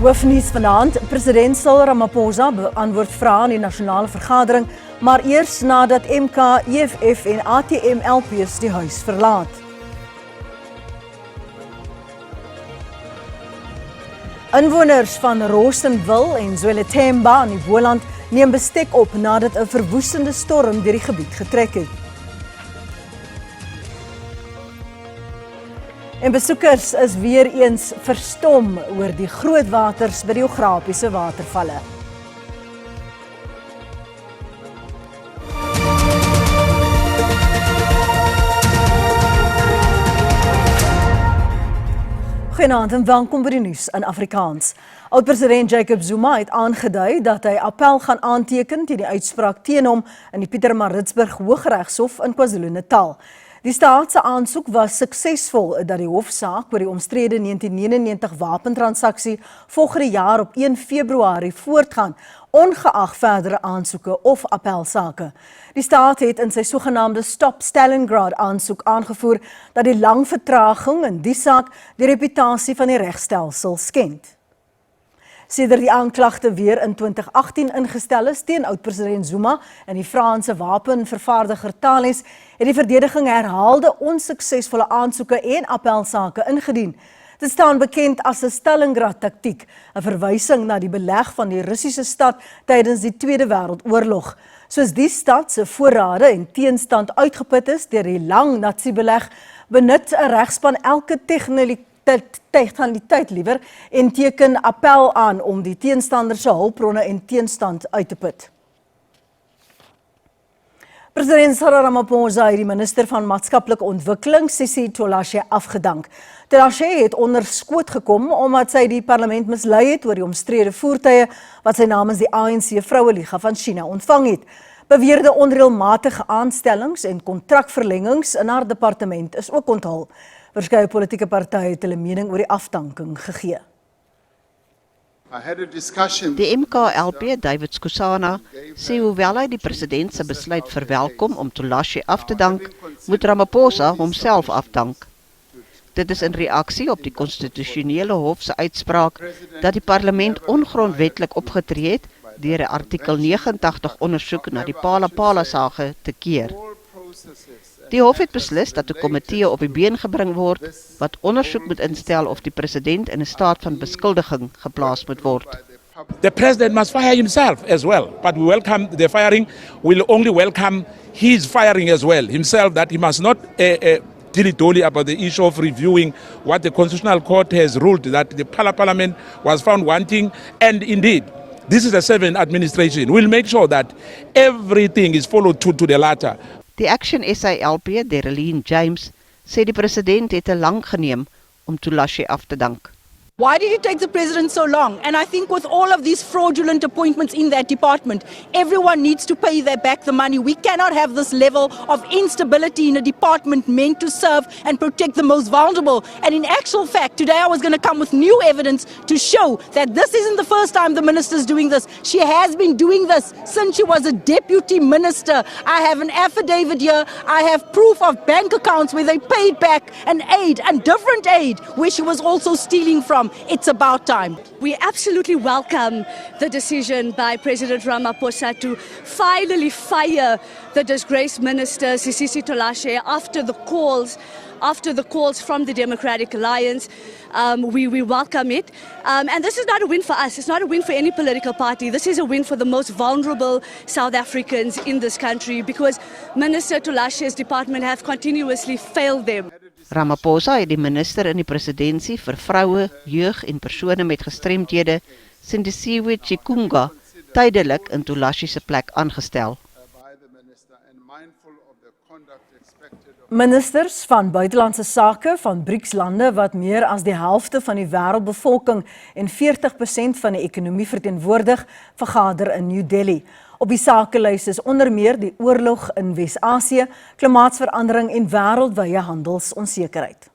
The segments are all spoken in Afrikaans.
Hoofnuus vanaand, president Cyril Ramaphosa beantwoord vrae in die nasionale vergadering, maar eers nadat MK, EFF en ATM LPs die huis verlaat. Inwoners van Rostenwil en Zwelithemba in die Boland neem bestek op nadat 'n verwoestende storm deur die gebied getrek het. En besoekers is weer eens verstom oor die groot waters by die geografiese watervalle. Goeienaand en welkom by die nuus in Afrikaans. Oud-president Jacob Zuma het aangedui dat hy appel gaan aanteken teen die uitspraak teen hom in die Pietermaritzburg Hooggeregshof in KwaZulu-Natal. Die staat se aansoek was suksesvol dat die hofsaak oor die omstrede 1999 wapentransaksie volgende jaar op 1 Februarie voortgaan, ongeag verdere aansoeke of appelsake. Die staat het in sy sogenaamde Stop Stalingrad aansoek aangevoer dat die lang vertraging in die saak die reputasie van die regstelsel skend. Sedert die aanklagte weer in 2018 ingestel is teen oud-president Zuma en die Franse wapenvervaardiger Thales, het die verdediging herhaalde onsuksesvolle aansoeke en appelsake ingedien. Dit staan bekend as 'n Stalingrad-taktiek, 'n verwysing na die beleg van die Russiese stad tydens die Tweede Wêreldoorlog. Soos die stad se voorrade en teenstand uitgeput is deur die lang Nazi-beleg, benut 'n regspan elke tegnologie liewer en teken appel aan om die teenstander se hulpbronne en teenstand uit te put. President Cyril Ramaphosa het die minister van maatskaplike ontwikkeling, Sisi Tolashe, afgedank. Tolashe het onder skoot gekom omdat sy die parlement mislei het oor die omstrede voertuie wat sy namens die ANC Vroueliga van China ontvang het. Beweerde onreëlmatige aanstellings en kontrakverlengings in haar departement is ook onthul. Verskeie politieke partye het hulle mening oor die afdanking gegee. Die MK-LP, David Skhosana, sê hoewel hy die president se besluit verwelkom om Tolashe af te dank, moet Ramaphosa homself afdank. Dit is in reaksie op die konstitusionele hof se uitspraak dat die parlement ongrondwetlik opgetree het deur 'n artikel 89 ondersoek na die Phala-Phala-saage te keer. Die hof het beslis dat 'n komitee op die been gebring word wat ondersoek moet instel of die president in 'n staat van beskuldiging geplaas moet word. The president must fire himself as well, but we welcome the firing. We'll only welcome his firing as well, himself, that he must not dilly-dally about the issue of reviewing what the Constitutional Court has ruled, that the Parliament was found wanting, and indeed, this is a seven administration. We'll make sure that everything is followed to the letter. Die Action SA-LP, Dereline James, sê die president het te lank geneem om Tolashe af te dank. Why did it take the president so long? And I think with all of these fraudulent appointments in that department, everyone needs to pay back the money. We cannot have this level of instability in a department meant to serve and protect the most vulnerable. And in actual fact, today I was going to come with new evidence to show that this isn't the first time the minister is doing this. She has been doing this since she was a deputy minister. I have an affidavit here. I have proof of bank accounts where they paid back an aid and different aid where she was also stealing from. It's about time. We absolutely welcome the decision by President Ramaphosa to finally fire the disgraced minister Sisi Tolashe after the calls from the Democratic Alliance. We welcome it. And this is not a win for us. It's not a win for any political party. This is a win for the most vulnerable South Africans in this country because Minister Tolashe's department have continuously failed them. Ramaphosa het die minister in die presidentsie vir vroue, jeug en persone met gestremdhede, Sindisiwe Chikunga, tydelik in Tolashe se plek aangestel. Ministers van buitelandse sake van BRICS-lande wat meer as die helfte van die wêreldbevolking en 40% van die ekonomie verteenwoordig, vergader in New Delhi. Op die sakelys is onder meer die oorlog in Wes-Asië, klimaatsverandering en wêreldwye handelsonsekerheid.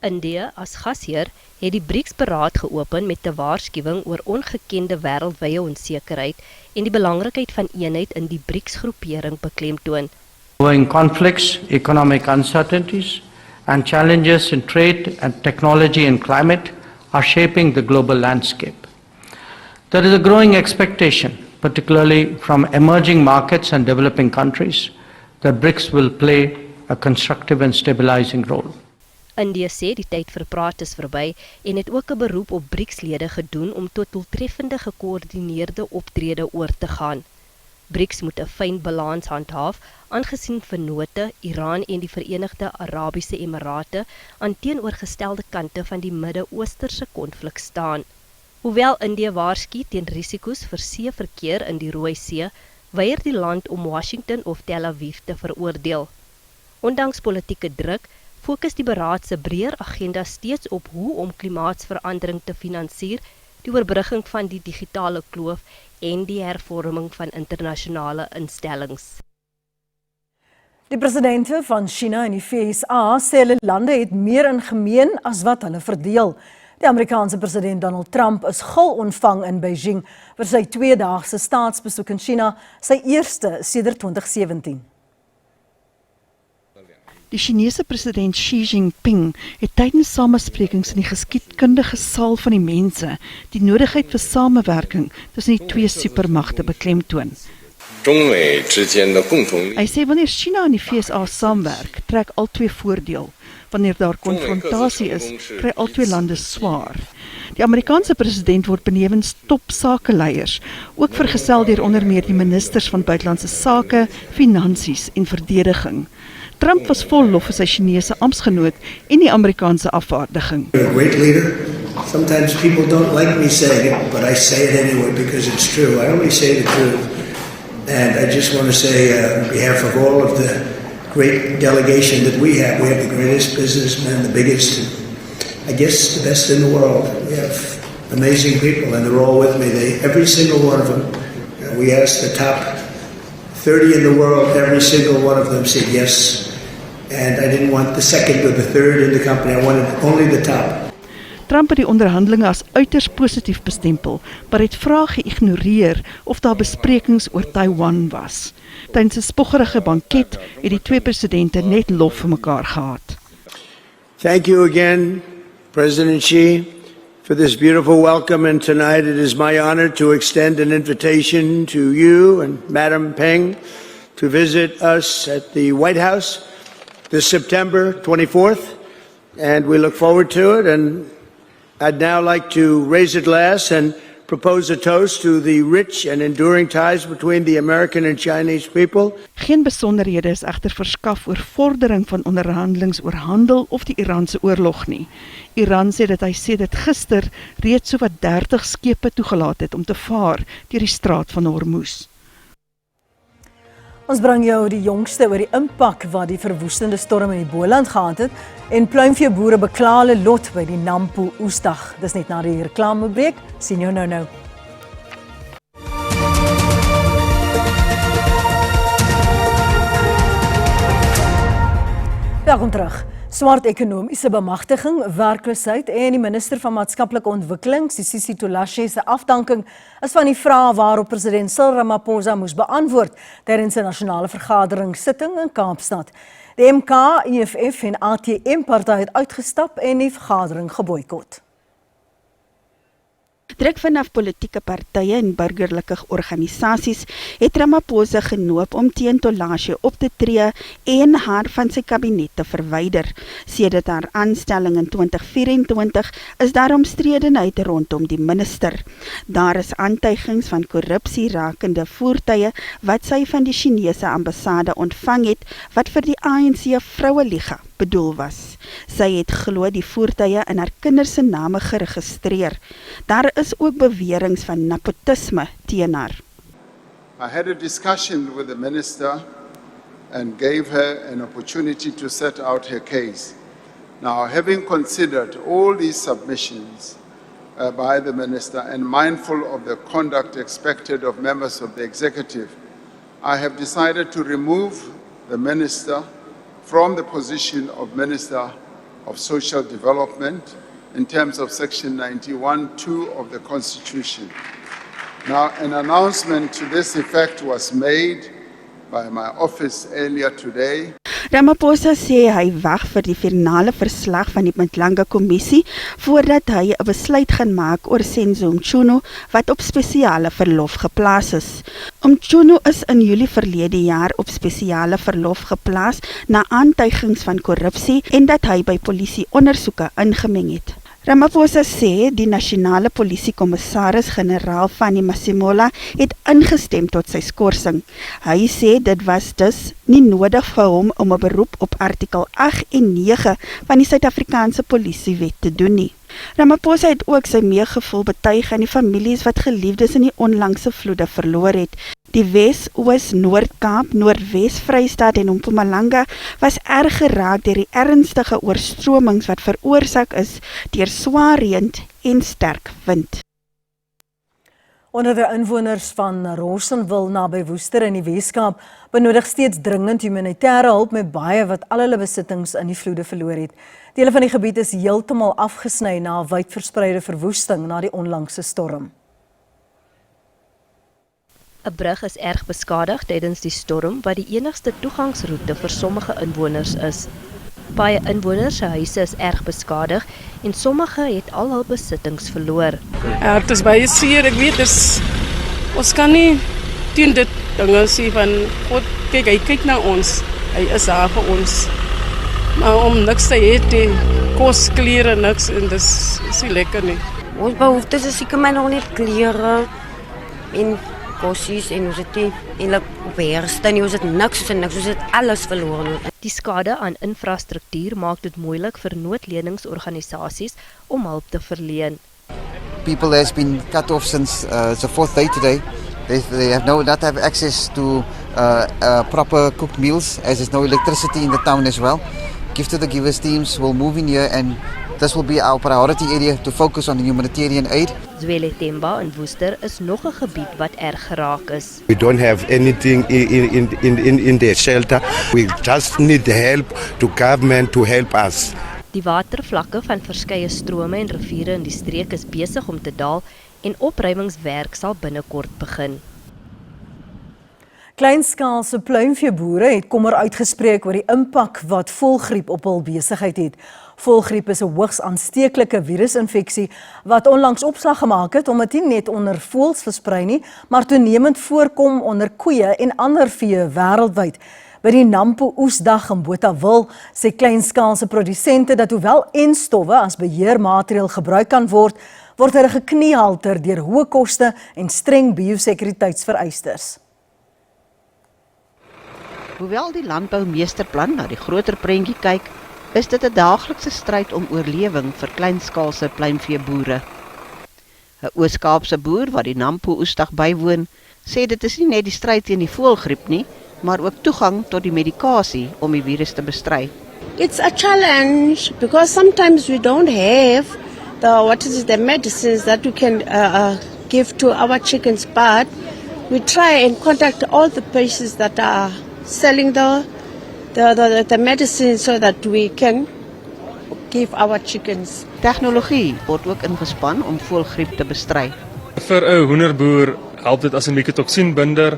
India as gasheer het die BRICS-beraad geopen met 'n waarskuwing oor ongekende wêreldwye onsekerheid en die belangrikheid van eenheid in die BRICS-groepering beklemtoon. Ongoing conflicts, economic uncertainties, and challenges in trade and technology and climate are shaping the global landscape. There is a growing expectation, particularly from emerging markets and developing countries, that BRICS will play a constructive and stabilizing role. India sê die tyd vir praat is verby en het ook 'n beroep op BRICS-lede gedoen om tot doeltreffende gekoördineerde optrede oor te gaan. BRICS moet 'n fyn balans handhaaf, aangesien vennote Iran en die Verenigde Arabiese Emirate aan teenoorgestelde kante van die Midde-Oosterse konflik staan. Hoewel India waarsku teen risiko's vir seeverkeer in die Rooi See, weier die land om Washington of Tel Aviv te veroordeel. Ondanks politieke druk, fokus die beraad se breër agenda steeds op hoe om klimaatsverandering te finansier, die oorbrugging van die digitale kloof en die hervorming van internasionale instellings. Die presidente van China en die VSA sê hulle lande het meer in gemeen as wat hulle verdeel. Die Amerikaanse president Donald Trump is gul ontvang in Beijing vir sy 2-daagse staatsbesoek in China, sy eerste sedert 2017. Die Chinese president Xi Jinping het tydens samesprekings in die geskiedkundige saal van die mense die nodigheid vir samewerking tussen die twee supermagte beklemtoon. Hy sê wanneer China en die VSA saamwerk, trek albei voordeel. Wanneer daar konfrontasie is, kry albei lande swaar. Die Amerikaanse president word benewens topsakeleiers ook vergesel deur onder meer die ministers van buitelandse sake, finansies en verdediging. Trump was vol lof vir sy Chinese amptgenoot en die Amerikaanse afvaardiging. A great leader. Sometimes people don't like me saying it, but I say it anyway because it's true. I only say the truth. And I just want to say on behalf of all of the great delegation that we have the greatest businessmen, the biggest, I guess the best in the world. We have amazing people and they're all with me. Every single one of them. We asked the top 30 in the world, every single one of them said yes. And I didn't want the second or the third in the company. I wanted only the top. Trump het die onderhandelinge as uiters positief bestempel, maar het vrae geïgnoreer of daar besprekings oor Taiwan was. Tydens 'n spoggerige banket het die twee presidente net lof vir mekaar gehad. Thank you again, President Xi, for this beautiful welcome. And tonight it is my honor to extend an invitation to you and Madam Peng to visit us at the White House this September 24th. And we look forward to it. And I'd now like to raise a glass and propose a toast to the rich and enduring ties between the American and Chinese people. Geen besonderhede is egter verskaf oor vordering van onderhandelings oor handel of die Iranse oorlog nie. Iran sê dat hy sedert gister reeds sowat 30 skepe toegelaat het om te vaar deur die straat van Hormuz. Ons bring jou die jongste oor die impak wat die verwoestende storm in die Boland gehad het en pluimveeboere bekla hulle lot by die Nampo Oesdag. Dis net na die reklamebreek. Sien jou nou. Welkom terug. Swart ekonomiese bemagtiging, werkloosheid en die minister van maatskaplike ontwikkeling, Sisisi Tolashe se afdanking is van die vrae waarop president Cyril Ramaphosa moes beantwoord tydens 'n nasionale vergadering sitting in Kaapstad. Die MK, EFF en ATM party het uitgestap en die vergadering geboikot. Druk vanaf politieke partye en burgerlike organisasies het Ramaphosa genoop om teen Tolashe op te tree en haar van sy kabinet te verwyder. Sedert haar aanstelling in 2024 is daar omstredenheid rondom die minister. Daar is aantuigings van korrupsie rakende voertuie wat sy van die Chinese ambassade ontvang het, wat vir die ANC Vroueliga bedoel was. Sy het glo die voertuie in haar kinders se name geregistreer. Daar is ook beweringe van nepotisme teen haar. I had a discussion with the minister and gave her an opportunity to set out her case. Now, having considered all these submissions by the minister and mindful of the conduct expected of members of the executive, I have decided to remove the minister from the position of Minister of Social Development in terms of Section 91(2) of the Constitution. Now, an announcement to this effect was made by my office earlier today. Ramaphosa sê hy wag vir die finale verslag van die Mlanga kommissie voordat hy 'n besluit gaan maak oor Senzo Mchunu wat op spesiale verlof geplaas is. Mchunu is in Julie verlede jaar op spesiale verlof geplaas na aantuigings van korrupsie en dat hy by polisie ondersoeke ingemeng het. Ramaphosa sê die nasionale polisiekommissaris-generaal Fanny Masemola het ingestem tot sy skorsing. Hy sê dit was dus nie nodig vir hom om 'n beroep op artikel 8 en 9 van die Suid-Afrikaanse polisiewet te doen nie. Ramaphosa het ook sy meegevoel betuig aan die families wat geliefdes in die onlangse vloede verloor het. Die Wes, Oos, Noord-Kaap, Noordwes, Vrystaat en Mpumalanga was erg geraak deur die ernstige oorstromings wat veroorsaak is deur swaar reën en sterk wind. Honderde inwoners van Rossenwil naby Woester in die Weskaap benodig steeds dringend humanitêre hulp met baie wat al hulle besittings in die vloede verloor het. Dele van die gebied is heeltemal afgesny na 'n wydverspreide verwoesting na die onlangse storm. 'n Brug is erg beskadig tydens die storm wat die enigste toegangsroete vir sommige inwoners is. Baie inwoners se huise is erg beskadig en sommige het al hul besittings verloor. Ja, het is baie seer, ek weet, ons kan nie teen dit dinge sê van, God, kyk, hy kyk na ons, hy is daar vir ons. Maar om niks te eet, kos, klere, niks, en dis nie lekker nie. Ons behoeftes is seker maar nog net klere en kossies en ons het nie eintlik op herste nie, ons het niks, ons het alles verloor. Die skade aan infrastruktuur maak dit moeilik vir noodleningsorganisasies om hulp te verleen. People has been cut off since it's the 4th day today. They have not have access to proper cooked meals, as there's no electricity in the town as well. Give to the Givers teams will move in here, and this will be our priority area to focus on the humanitarian aid. Zwele Themba in Woester is nog 'n gebied wat erg geraak is. We don't have anything in the shelter. We just need help to government to help us. Die watervlakke van verskeie strome en riviere in die streek is besig om te daal en opruimingswerk sal binnekort begin. Kleinskaalse pluimveeboere het kommer uitgespreek oor die impak wat voëlgriep op hul besigheid het. Voëlgriep is 'n hoogs aansteeklike virusinfeksie wat onlangs opslag gemaak het omdat dit nie net onder voëls versprei nie, maar toenemend voorkom onder koeie en ander vee wêreldwyd. By die Nampo Oesdag in Botawil sê kleinskaalse produsente dat hoewel enstowwe as beheermateriaal gebruik kan word, word hulle gekniehalter deur hoë koste en streng biosekuriteitsvereistes. Hoewel die landboumeesterplan na die groter prentjie kyk, is dit 'n daaglikse stryd om oorlewing vir kleinskaalse pluimveeboere. 'n Oos-Kaapse boer wat die Nampo Oesdag bywoon, sê dit is nie net die stryd teen die voëlgriep nie, maar ook toegang tot die medikasie om die virus te bestry. It's a challenge because sometimes we don't have the medicines that we can give to our chickens, but we try and contact all the places that are selling the medicine so that we can give our chickens. Tegnologie word ook ingespan om voëlgriep te bestry. Vir 'n hoenderboer help dit as 'n mycotoxienbinder.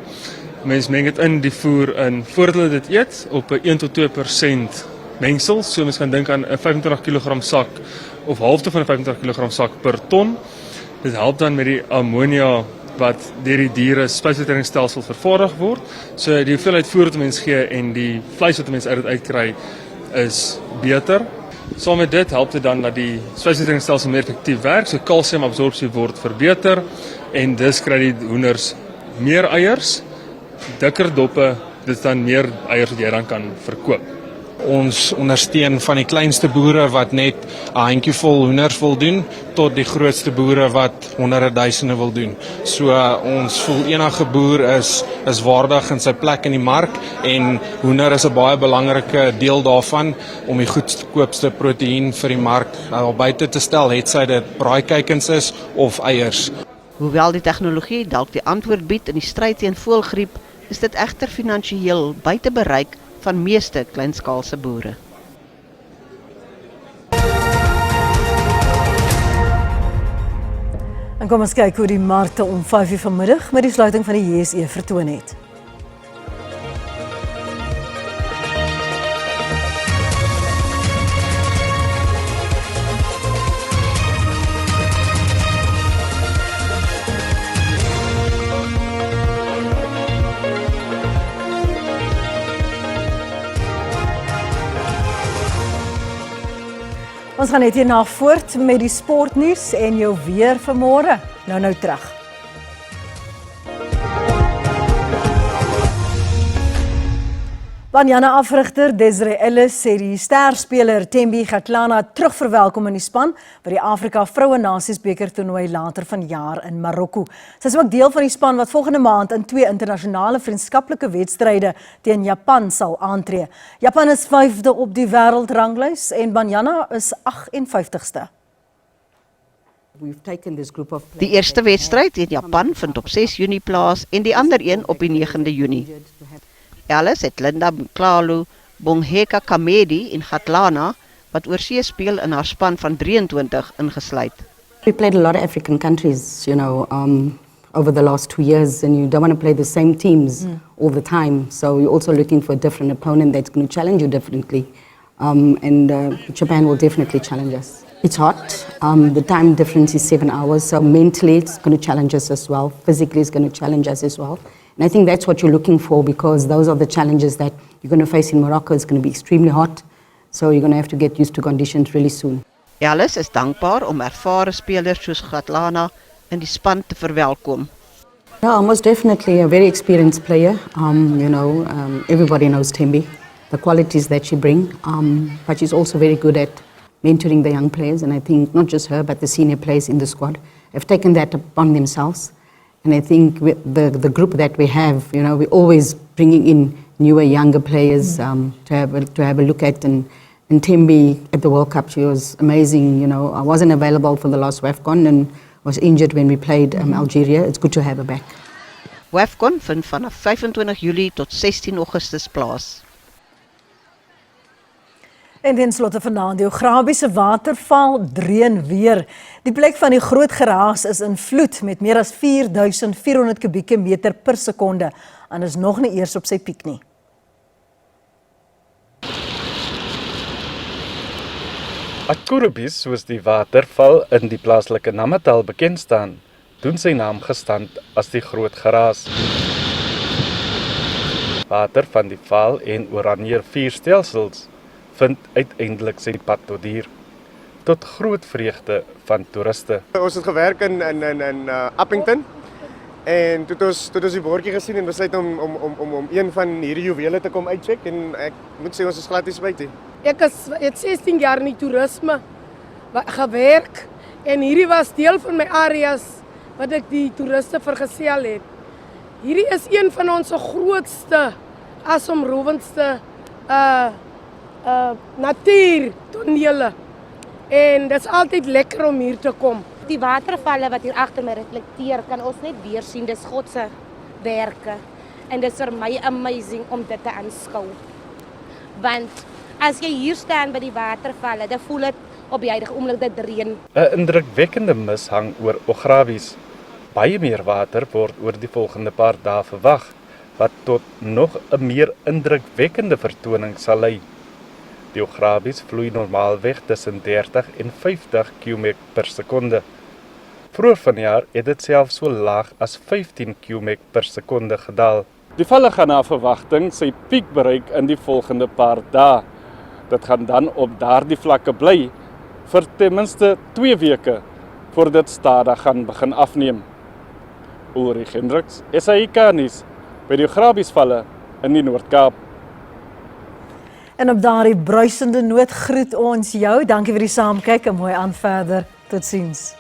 Mens meng dit in die voer in voordat hulle dit eet op 'n 1 tot 2% mengsel. So mens kan dink aan 'n 25 kg sak of halfte van 'n 25 kg sak per ton. Dit help dan met die ammonia wat deur die diere spysverteringsstelsel vervaardig word. So die hoeveelheid voer wat mens gee en die vleis wat mens uit dit uitkry is beter. Saam met dit help dit dan dat die spysverteringsstelsel meer effektief werk, so kalsiumabsorpsie word verbeter en dus kry die hoenders meer eiers, dikker doppe, dit is dan meer eiers wat jy dan kan verkoop. Ons ondersteun van die kleinste boere wat net 'n handjievol hoenders wil doen tot die grootste boere wat honderde duisende wil doen. So ons voel enige boer is waardig in sy plek in die mark en hoender is 'n baie belangrike deel daarvan om die goedkoopste proteïen vir die mark al buite te stel, het sy dit braaikuikens is of eiers. Hoewel die tegnologie dalk die antwoord bied in die stryd teen voëlgriep, is dit egter finansiëel buite bereik van meeste kleinskaalse boere. En kom ons kyk hoe die markte om 5:00 vanmiddag met die sluiting van die JSE vertoon het. Ons gaan net hierna voort met die sportnuus en jou weer vanmôre. Nou terug. Banyana afrigter Desiree Ellis sê die sterspeler Thembi Kgatlana terugverwelkom in die span by die Afrika Vroue Nasiesbeker toernooi later vanjaar in Marokko. Sy is ook deel van die span wat volgende maand in 2 internasionale vriendskaplike wedstryde teen Japan sal aantree. Japan is 5de op die wêreldranglys en Banyana is 58ste. Die eerste wedstryd in Japan vind op 6 Junie plaas en die ander een op die 9de Junie. Ellis het Linda Mklalu, Bongheka Kamedi en Kgatlana wat oorsee speel in haar span van 23 ingesluit. We played a lot of African countries, over the last 2 years, and you don't want to play the same teams all the time. So you're also looking for a different opponent that's going to challenge you differently. Japan will definitely challenge us. It's hot. The time difference is 7 hours, so mentally it's going to challenge us as well. Physically it's going to challenge us as well. And I think that's what you're looking for, because those are the challenges that you're going to face in Morocco. It's going to be extremely hot, so you're going to have to get used to conditions really soon. Ellis is dankbaar om ervare spelers soos Kgatlana in die span te verwelkom. Yeah, most definitely a very experienced player. Everybody knows Thembi, the qualities that she brings, but she's also very good at mentoring the young players, and I think not just her, but the senior players in the squad have taken that upon themselves. And I think with the group that we have, we're always bringing in newer, younger players to have a look at. And Thembi at the World Cup, she was amazing. I wasn't available for the last WAFCON and was injured when we played Algeria. It's good to have her back. WAFCON vind vanaf 25 Julie tot 16 Augustus plaas. En ten slotte vanaand, die Ograbiese waterval dreun weer. Die plek van die groot geraas is in vloed met meer as 4400 kubieke meter per sekonde en is nog nie eers op sy piek nie. Akurubies, soos die waterval in die plaaslike Namatal bekend staan, doen sy naam gestand as die groot geraas. Water van die val en Oranje rivierstelsels vind uiteindelik sy pad tot hier, tot groot vreugde van toeriste. Ons het gewerk in Appington en toe het ons die bordjie gesien en besluit om een van hierdie juwele te kom uitcheck en ek moet sê ons is glad nie spyt nie. Ek het 16 jaar in die toerisme gewerk en hierdie was deel van my areas wat ek die toeriste vergesel het. Hierdie is een van ons grootste, asomrowendste natuurtonele en dit is altyd lekker om hier te kom. Die watervalle wat hier agter my reflekteer, kan ons net weer sien, dis God se werke en dit is vir my amazing om dit te aanskou. Want as jy hier staan by die watervalle, dan voel dit op die huidige oomblik dit reën. 'n indrukwekkende mis hang oor Ograbies. Baie meer water word oor die volgende paar dae verwag, wat tot nog 'n meer indrukwekkende vertoning sal lei. Die Ograbies vloei normaalweg tussen 30 en 50 km per sekonde. Vroeger vanjaar het dit selfs so laag as 15 km per sekonde gedaal. Die valle gaan na verwagting sy piek bereik in die volgende paar dae. Dit gaan dan op daardie vlakke bly vir ten minste 2 weke voor dit stadig gaan begin afneem. Ulrich Hendricks, SAIK nuus by die Ograbiesvalle in die Noord-Kaap. En op daardie bruisende noot groet ons jou. Dankie vir die saamkyk en mooi aan verder. Totsiens.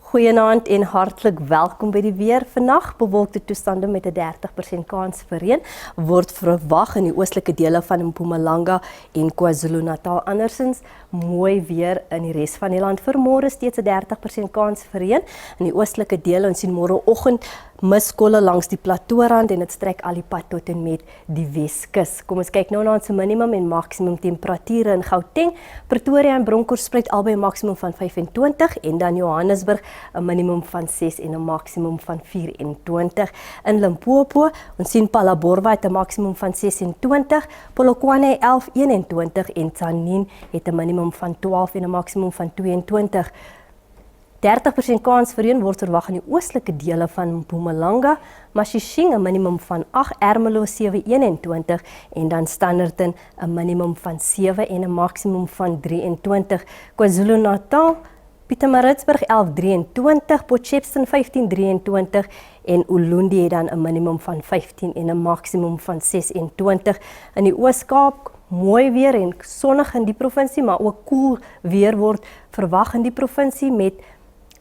Goeienaand en hartlik welkom by die weer. Vandag bewolkte toestande met 'n 30% kans vir reën word verwag in die oostelike dele van Mpumalanga en KwaZulu-Natal. Andersins mooi weer in die res van die land. Vir môre steeds 'n 30% kans vir reën in die oostelike dele. Ons sien môreoggend miskolle langs die plateaurand en dit strek al die pad tot en met die Weskus. Kom ons kyk nou na ons minimum en maksimum temperature in Gauteng. Pretoria en Bronkhortspruit albei 'n maksimum van 25 en dan Johannesburg 'n minimum van 6 en 'n maksimum van 24. In Limpopo, ons sien Phalaborwa het 'n maksimum van 26, Polokwane 11-21 en Tzaneen het 'n minimum van 12 en 'n maksimum van 22. 30% kans vir reën word verwag in die oostelike dele van Mpumalanga, Mashishing 'n minimum van 8, Ermelo 7-21 en dan Standerton 'n minimum van 7 en 'n maksimum van 23. KwaZulu-Natal, Pietermaritzburg 11-23, Potchefstroom 15-23 en Ulundi het dan 'n minimum van 15 en 'n maksimum van 26. In die Oos-Kaap mooi weer en sonnig in die provinsie, maar ook koel weer word verwag in die provinsie met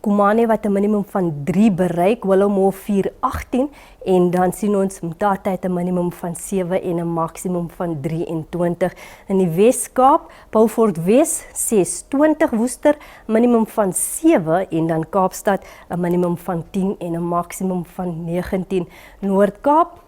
Kumane wat 'n minimum van 3 bereik, Willowmore 4-18 en dan sien ons Mthatha het 'n minimum van 7 en 'n maksimum van 23. In die Wes-Kaap, Beaufort Wes 6-20, Woester minimum van 7 en dan Kaapstad 'n minimum van 10 en 'n maksimum van 19. Noord-Kaap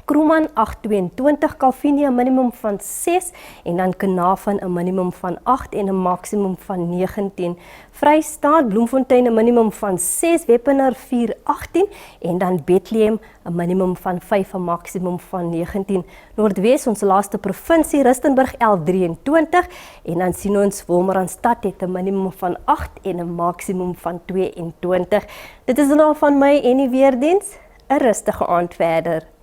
Kroeman 8-22, Kalvinia 'n minimum van 6 en dan Carnarvon 'n minimum van 8 en 'n maksimum van 19. Vrystaat, Bloemfontein 'n minimum van 6, Wepener 4-18 en dan Bethlehem 'n minimum van 5, 'n maksimum van 19. Noordwes, ons laaste provinsie, Rustenburg 11-23 en dan sien ons Wolmaranstad het 'n minimum van 8 en 'n maksimum van 22. Dit is dan al van my en die weerdiens. 'n rustige aand verder.